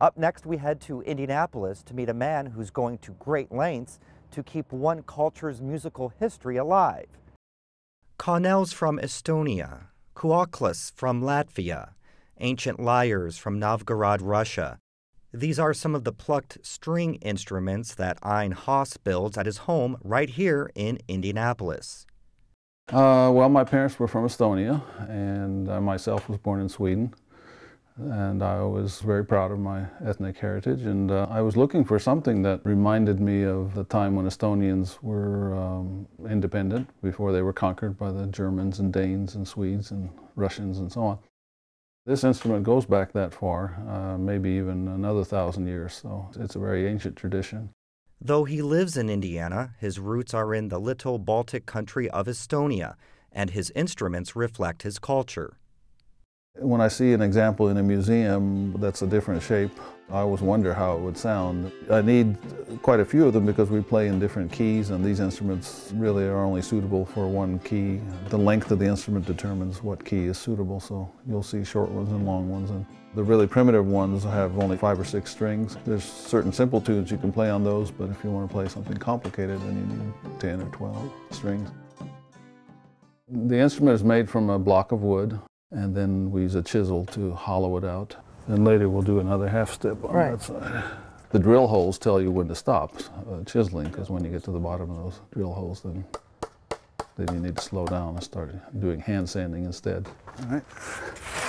Up next, we head to Indianapolis to meet a man who's going to great lengths to keep one culture's musical history alive. Connells from Estonia, Kuoklas from Latvia, Ancient Lyres from Novgorod, Russia. These are some of the plucked string instruments that Ein Haas builds at his home right here in Indianapolis. Well, my parents were from Estonia, and I myself was born in Sweden. And I was very proud of my ethnic heritage, and I was looking for something that reminded me of the time when Estonians were independent, before they were conquered by the Germans and Danes and Swedes and Russians and so on. This instrument goes back that far, maybe even another 1,000 years, so it's a very ancient tradition. Though he lives in Indiana, his roots are in the little Baltic country of Estonia, and his instruments reflect his culture. When I see an example in a museum that's a different shape, I always wonder how it would sound. I need quite a few of them because we play in different keys, and these instruments really are only suitable for one key. The length of the instrument determines what key is suitable, so you'll see short ones and long ones. And the really primitive ones have only 5 or 6 strings. There's certain simple tunes you can play on those, but if you want to play something complicated, then you need 10 or 12 strings. The instrument is made from a block of wood, and then we use a chisel to hollow it out. And later we'll do another half step on that side. The drill holes tell you when to stop chiseling, because when you get to the bottom of those drill holes, then you need to slow down and start doing hand sanding instead. All right.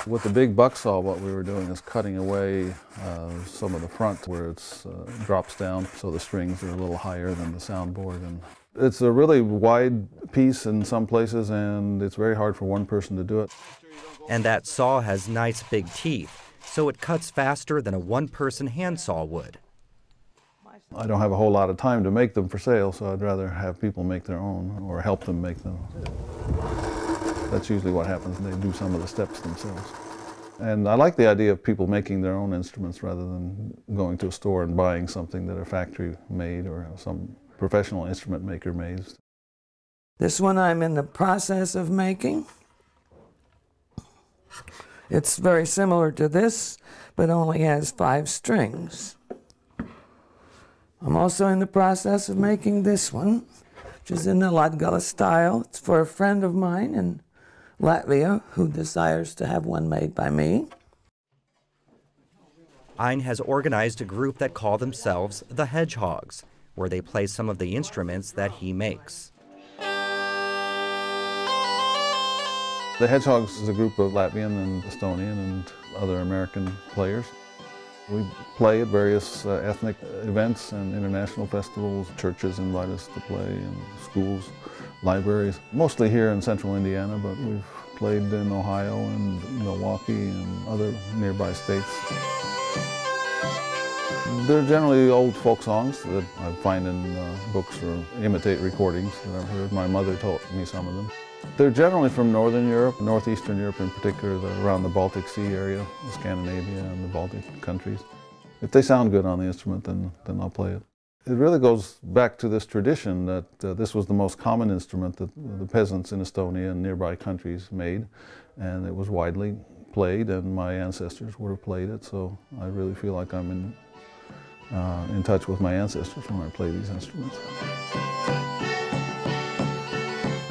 With the big buck saw, what we were doing is cutting away some of the front where it drops down, so the strings are a little higher than the soundboard. And it's a really wide piece in some places, and it's very hard for one person to do it. And that saw has nice big teeth, so it cuts faster than a one-person handsaw would. I don't have a whole lot of time to make them for sale, so I'd rather have people make their own or help them make them. That's usually what happens. They do some of the steps themselves. And I like the idea of people making their own instruments rather than going to a store and buying something that a factory made or some professional instrument maker made. This one I'm in the process of making. It's very similar to this, but only has 5 strings. I'm also in the process of making this one, which is in the Latgala style. It's for a friend of mine in Latvia who desires to have one made by me. Ein has organized a group that call themselves the Hedgehogs, where they play some of the instruments that he makes. The Hedgehogs is a group of Latvian and Estonian and other American players. We play at various ethnic events and international festivals. Churches invite us to play, and schools, libraries. Mostly here in central Indiana, but we've played in Ohio and Milwaukee and other nearby states. They're generally old folk songs that I find in books or imitate recordings that I've heard. My mother taught me some of them. They're generally from Northern Europe, Northeastern Europe in particular, around the Baltic Sea area, Scandinavia and the Baltic countries. If they sound good on the instrument, then I'll play it. It really goes back to this tradition that this was the most common instrument that the peasants in Estonia and nearby countries made, and it was widely played, and my ancestors would have played it, so I really feel like I'm in touch with my ancestors when I play these instruments.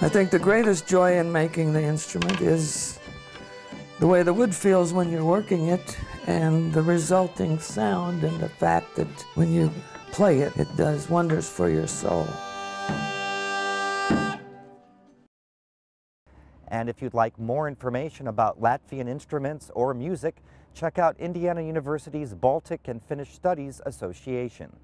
I think the greatest joy in making the instrument is the way the wood feels when you're working it, and the resulting sound, and the fact that when you play it, it does wonders for your soul. And if you'd like more information about Latvian instruments or music, check out Indiana University's Baltic and Finnish Studies Association.